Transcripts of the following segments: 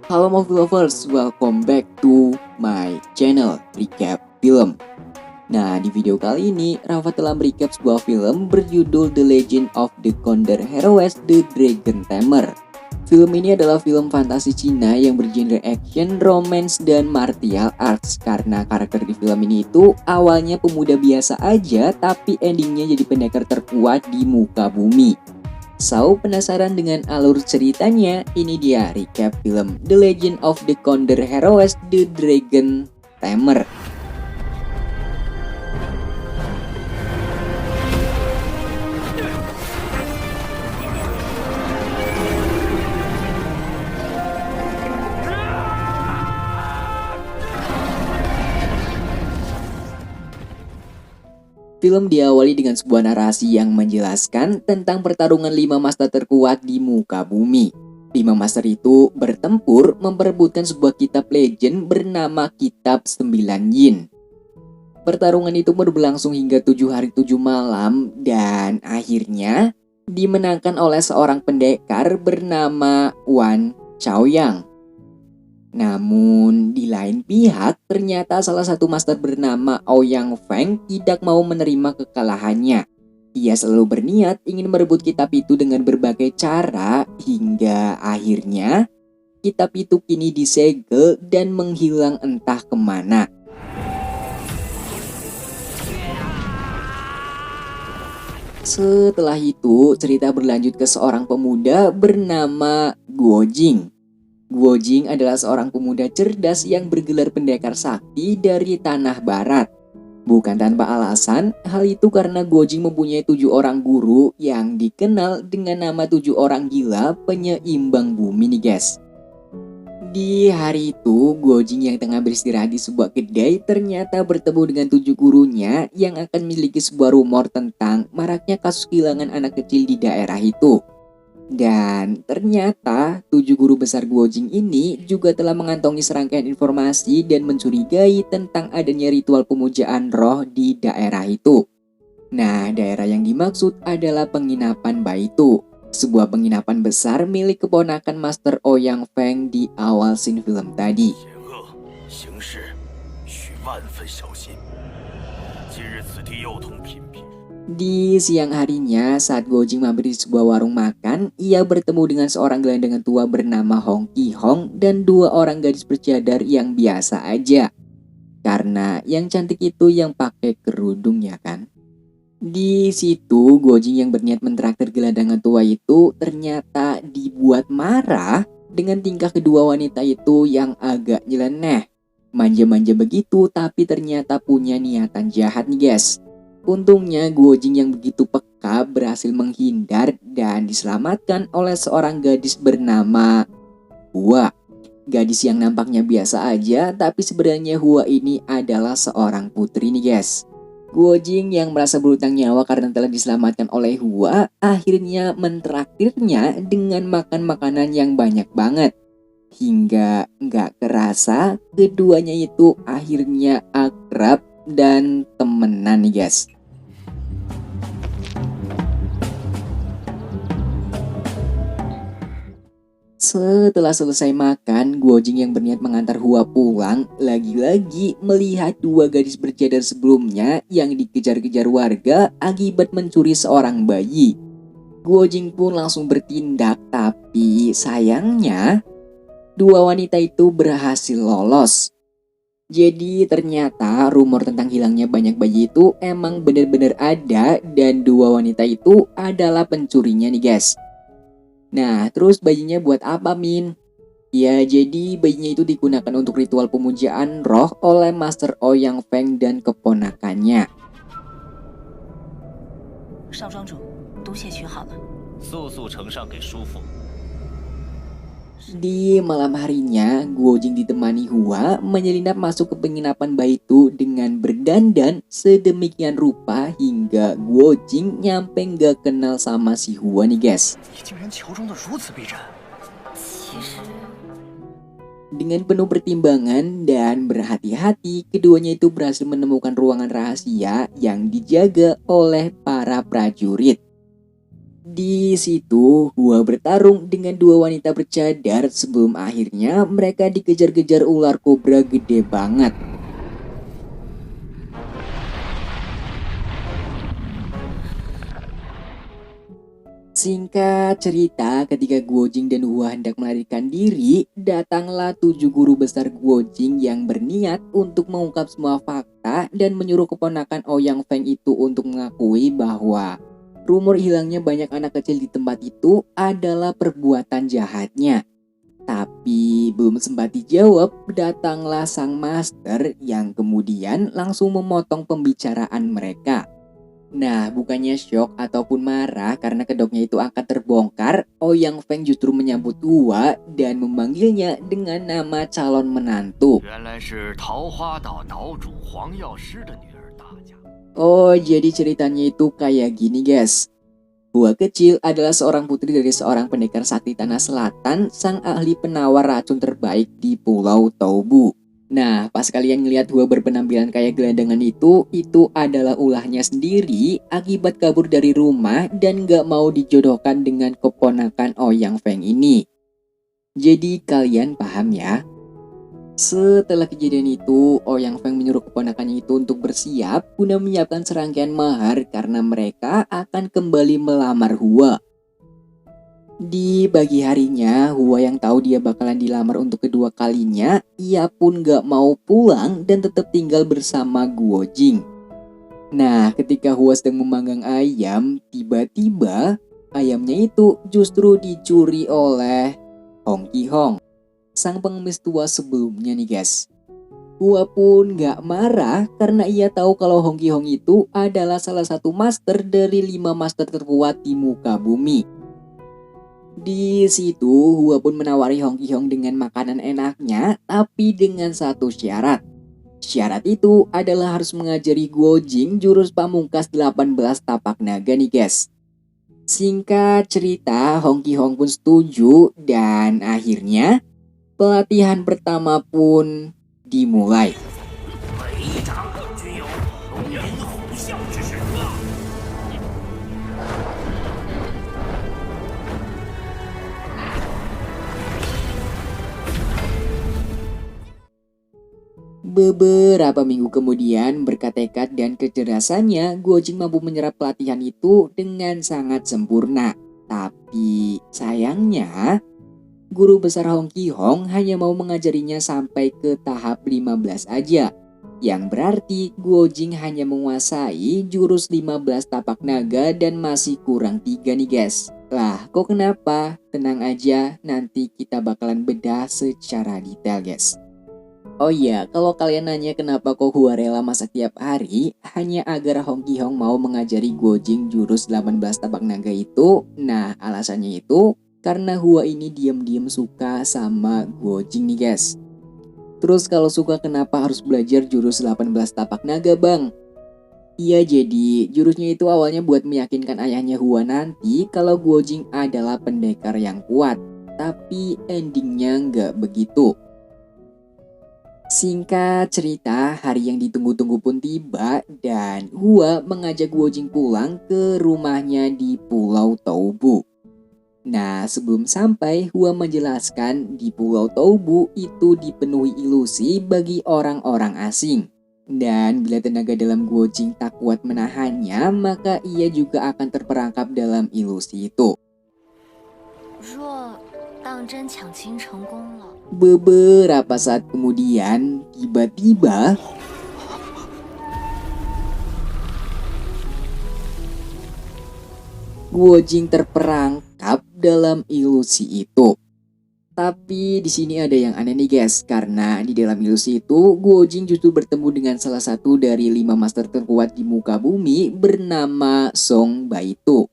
Halo movie lovers, welcome back to my channel Recap Film. Nah, di video kali ini Rafa telah merecap sebuah film berjudul The Legend of the Condor Heroes The Dragon Tamer. Film ini adalah film fantasi Cina yang bergenre action, romance, dan martial arts. Karena karakter di film ini itu awalnya pemuda biasa aja, tapi endingnya jadi pendekar terkuat di muka bumi. So, penasaran dengan alur ceritanya? Ini dia recap film The Legend of the Condor Heroes The Dragon Tamer. Film diawali dengan sebuah narasi yang menjelaskan tentang pertarungan 5 master terkuat di muka bumi. 5 master itu bertempur memperebutkan sebuah kitab legend bernama Kitab 9 Yin. Pertarungan itu berlangsung hingga 7 hari 7 malam dan akhirnya dimenangkan oleh seorang pendekar bernama Wan Chaoyang. Namun di lain pihak, ternyata salah satu master bernama Ouyang Feng tidak mau menerima kekalahannya. Ia selalu berniat ingin merebut kitab itu dengan berbagai cara hingga akhirnya kitab itu kini disegel dan menghilang entah kemana. Setelah itu, cerita berlanjut ke seorang pemuda bernama Guo Jing. Guo Jing adalah seorang pemuda cerdas yang bergelar pendekar sakti dari tanah barat. Bukan tanpa alasan, hal itu karena Guo Jing mempunyai 7 orang guru yang dikenal dengan nama 7 orang gila penyeimbang bumi nih guys. Di hari itu, Guo Jing yang tengah beristirahat di sebuah kedai ternyata bertemu dengan 7 gurunya yang akan memiliki sebuah rumor tentang maraknya kasus kehilangan anak kecil di daerah itu. Dan ternyata 7 guru besar Guo Jing ini juga telah mengantongi serangkaian informasi dan mencurigai tentang adanya ritual pemujaan roh di daerah itu. Nah, daerah yang dimaksud adalah penginapan Baitu, sebuah penginapan besar milik keponakan Master Ouyang Feng di awal scene film tadi. Di siang harinya, saat Guo Jing mampir di sebuah warung makan, ia bertemu dengan seorang gelandangan tua bernama Hong Qi Hong dan 2 orang gadis bercadar yang biasa aja. Karena yang cantik itu yang pakai kerudung ya kan. Di situ Guo Jing yang berniat mentraktir gelandangan tua itu ternyata dibuat marah dengan tingkah kedua wanita itu yang agak nyeleneh. Manja-manja begitu tapi ternyata punya niatan jahat nih guys. Untungnya Guo Jing yang begitu peka berhasil menghindar dan diselamatkan oleh seorang gadis bernama Hua. Gadis yang nampaknya biasa aja tapi sebenarnya Hua ini adalah seorang putri nih guys. Guo Jing yang merasa berhutang nyawa karena telah diselamatkan oleh Hua akhirnya mentraktirnya dengan makan makanan yang banyak banget. Hingga nggak kerasa keduanya itu akhirnya akrab dan temenan nih guys. Setelah selesai makan, Guo Jing yang berniat mengantar Hua pulang lagi-lagi melihat 2 gadis bercadar sebelumnya yang dikejar-kejar warga akibat mencuri seorang bayi. Guo Jing pun langsung bertindak tapi sayangnya 2 wanita itu berhasil lolos. Jadi ternyata rumor tentang hilangnya banyak bayi itu emang benar-benar ada dan 2 wanita itu adalah pencurinya nih guys. Nah, terus bayinya buat apa, Min? Ya, jadi bayinya itu digunakan untuk ritual pemujaan roh oleh Master Ouyang Feng dan keponakannya. Di malam harinya, Guo Jing ditemani Hua menyelinap masuk ke penginapan Baitu dengan berdandan sedemikian rupa hingga Guo Jing nyampe gak kenal sama si Hua nih guys. Dengan penuh pertimbangan dan berhati-hati, keduanya itu berhasil menemukan ruangan rahasia yang dijaga oleh para prajurit. Di situ, Hua bertarung dengan dua wanita bercadar sebelum akhirnya mereka dikejar-kejar ular kobra gede banget. Singkat cerita, ketika Guojing dan Hua hendak melarikan diri, datanglah 7 guru besar Guojing yang berniat untuk mengungkap semua fakta dan menyuruh keponakan Ouyang Feng itu untuk mengakui bahwa rumor hilangnya banyak anak kecil di tempat itu adalah perbuatan jahatnya. Tapi belum sempat dijawab, datanglah sang master yang kemudian langsung memotong pembicaraan mereka. Nah, bukannya syok ataupun marah karena kedoknya itu akan terbongkar, Ouyang Feng justru menyambut Hua dan memanggilnya dengan nama calon menantu. Oh, jadi ceritanya itu kayak gini guys. Hua kecil adalah seorang putri dari seorang pendekar sakti Tanah Selatan, sang ahli penawar racun terbaik di Pulau Toubu. Nah, pas kalian ngelihat Hua berpenampilan kayak gelandangan itu adalah ulahnya sendiri akibat kabur dari rumah dan gak mau dijodohkan dengan keponakan Ouyang Feng ini. Jadi kalian paham ya? Setelah kejadian itu, Ouyang Feng menyuruh keponakannya itu untuk bersiap guna menyiapkan serangkaian mahar karena mereka akan kembali melamar Hua. Di pagi harinya, Hua yang tahu dia bakalan dilamar untuk kedua kalinya, ia pun gak mau pulang dan tetap tinggal bersama Guojing. Nah, ketika Hua sedang memanggang ayam, tiba-tiba ayamnya itu justru dicuri oleh Hong Ki-hong, sang pengemis tua sebelumnya nih guys. Hua pun gak marah karena ia tahu kalau Hong Ki-hong itu adalah salah satu master dari 5 master terkuat di muka bumi. Di situ, Hua pun menawari Hong Ki-hong dengan makanan enaknya, tapi dengan satu syarat. Syarat itu adalah harus mengajari Guojing jurus pamungkas 18 tapak naga nih guys. Singkat cerita, Hong Ki-hong pun setuju dan akhirnya pelatihan pertama pun dimulai. Beberapa minggu kemudian, berkat tekad dan kecerdasannya, Guojing mampu menyerap pelatihan itu dengan sangat sempurna. Tapi sayangnya, guru besar Hong Ki-hong hanya mau mengajarinya sampai ke tahap 15 aja. Yang berarti Guojing hanya menguasai jurus 15 tapak naga dan masih kurang 3 nih guys. Lah, kok kenapa? Tenang aja, nanti kita bakalan bedah secara detail guys. Oh iya, kalau kalian nanya kenapa kok Hua rela masak tiap hari hanya agar Hong Ki-hong mau mengajari Guojing jurus 18 tapak naga itu, nah alasannya itu karena Hua ini diam-diam suka sama Guojing nih guys. Terus kalau suka kenapa harus belajar jurus 18 tapak naga bang? Iya, jadi jurusnya itu awalnya buat meyakinkan ayahnya Hua nanti kalau Guojing adalah pendekar yang kuat, tapi endingnya nggak begitu. Singkat cerita, hari yang ditunggu-tunggu pun tiba dan Hua mengajak Guojing pulang ke rumahnya di Pulau Toubu. Nah, sebelum sampai, Hua menjelaskan di Pulau Toubu itu dipenuhi ilusi bagi orang-orang asing. Dan bila tenaga dalam Guojing tak kuat menahannya, maka ia juga akan terperangkap dalam ilusi itu. Beberapa saat kemudian, tiba-tiba Guojing terperangkap dalam ilusi itu. Tapi di sini ada yang aneh nih guys, karena di dalam ilusi itu Guojing justru bertemu dengan salah satu dari 5 master terkuat di muka bumi bernama Song Baitu.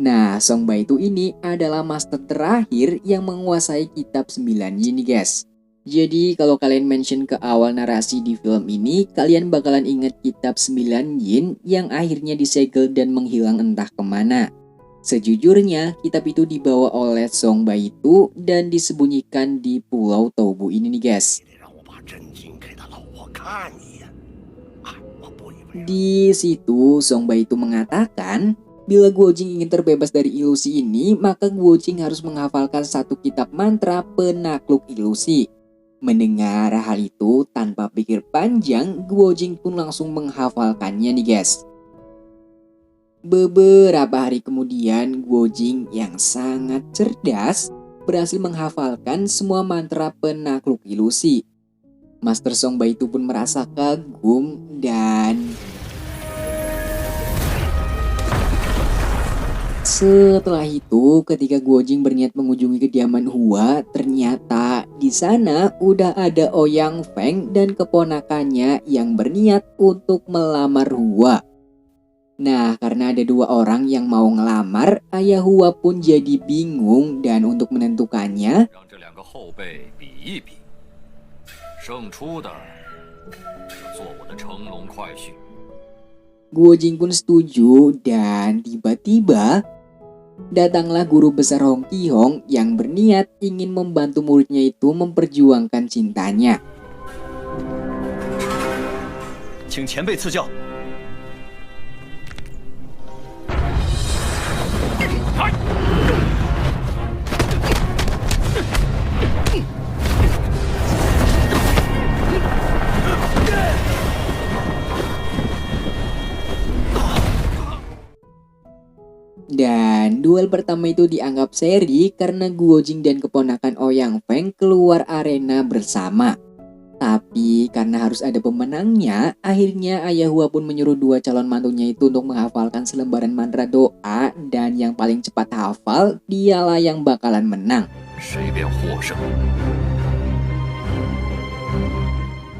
Nah, Song Baitu ini adalah master terakhir yang menguasai kitab 9 yin nih guys. Jadi kalau kalian mention ke awal narasi di film ini, kalian bakalan ingat kitab 9 yin yang akhirnya disegel dan menghilang entah kemana. Sejujurnya, kitab itu dibawa oleh Song Baitu dan disembunyikan di Pulau Toubu ini nih guys. Di situ Song Baitu mengatakan Bila Guojing ingin terbebas dari ilusi ini, maka Guojing harus menghafalkan satu kitab mantra penakluk ilusi. Mendengar hal itu tanpa pikir panjang, Guojing pun langsung menghafalkannya nih guys. Beberapa hari kemudian, Guojing yang sangat cerdas berhasil menghafalkan semua mantra penakluk ilusi. Master Songba itu pun merasa kagum dan setelah itu, ketika Guojing berniat mengunjungi kediaman Hua, ternyata di sana udah ada Ouyang Feng dan keponakannya yang berniat untuk melamar Hua. Nah, karena ada dua orang yang mau ngelamar, ayah Hua pun jadi bingung dan untuk menentukannya, Guojing pun setuju dan tiba-tiba datanglah guru besar Hong Qihong yang berniat ingin membantu muridnya itu memperjuangkan cintanya. Dan duel pertama itu dianggap seri karena Guojing dan keponakan Ouyang Feng keluar arena bersama. Tapi karena harus ada pemenangnya, akhirnya ayah Hua pun menyuruh dua calon mantunya itu untuk menghafalkan selembaran mantra doa, dan yang paling cepat hafal dialah yang bakalan menang.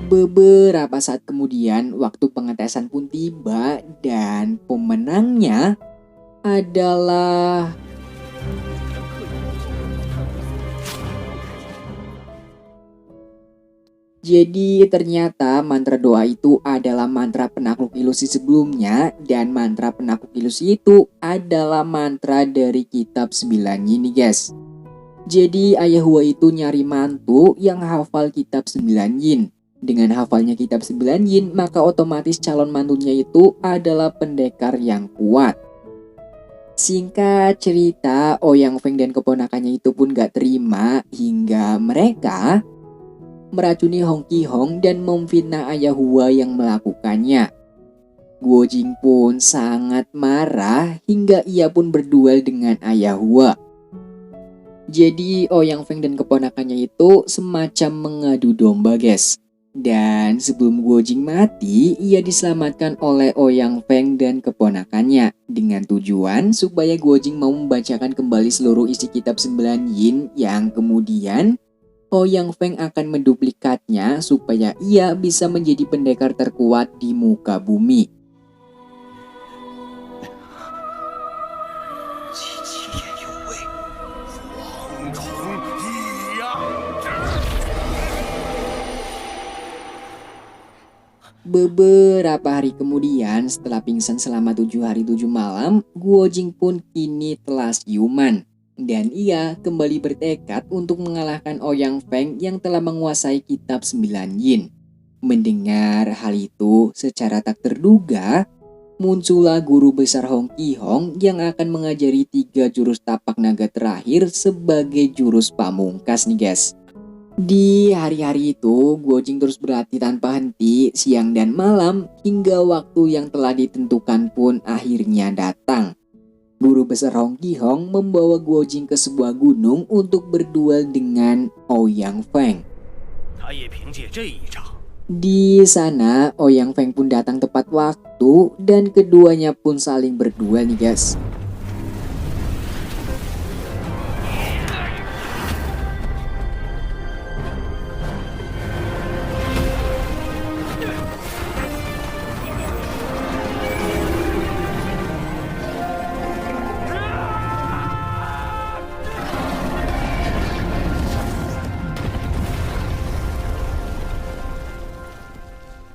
Beberapa saat kemudian, waktu pengetesan pun tiba dan pemenangnya adalah jadi ternyata mantra doa itu adalah mantra penakluk ilusi sebelumnya, dan mantra penakluk ilusi itu adalah mantra dari kitab 9 yin nih guys. Jadi ayah Hua itu nyari mantu yang hafal kitab 9 yin. Dengan hafalnya kitab 9 yin, maka otomatis calon mantunya itu adalah pendekar yang kuat. Singkat cerita, Ouyang Feng dan keponakannya itu pun gak terima hingga mereka meracuni Hong Qihong dan memfitnah ayah Hua yang melakukannya. Guojing pun sangat marah hingga ia pun berduel dengan ayah Hua. Jadi Ouyang Feng dan keponakannya itu semacam mengadu domba guys. Dan sebelum Guojing mati, ia diselamatkan oleh Ouyang Feng dan keponakannya dengan tujuan supaya Guojing mau membacakan kembali seluruh isi kitab 9 yin, yang kemudian Ouyang Feng akan menduplikatnya supaya ia bisa menjadi pendekar terkuat di muka bumi. Beberapa hari kemudian, setelah pingsan selama 7 hari 7 malam, Guojing pun kini telah siuman. Dan ia kembali bertekad untuk mengalahkan Ouyang Feng yang telah menguasai kitab 9 yin. Mendengar hal itu, secara tak terduga, muncullah guru besar Hong Qihong yang akan mengajari 3 jurus tapak naga terakhir sebagai jurus pamungkas nih guys. Di hari-hari itu, Guojing terus berlatih tanpa henti siang dan malam hingga waktu yang telah ditentukan pun akhirnya datang. Guru besar Hong Qihong membawa Guojing ke sebuah gunung untuk berduel dengan Ouyang Feng. Di sana, Ouyang Feng pun datang tepat waktu dan keduanya pun saling berduel nih guys.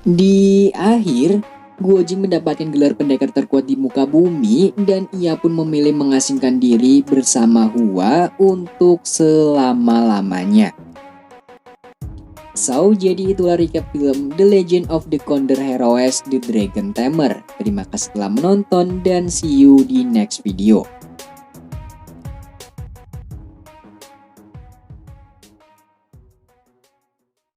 Di akhir, Guojing mendapatkan gelar pendekar terkuat di muka bumi dan ia pun memilih mengasingkan diri bersama Hua untuk selama-lamanya. So, jadi itulah recap film The Legend of the Condor Heroes The Dragon Tamer. Terima kasih telah menonton dan see you di next video.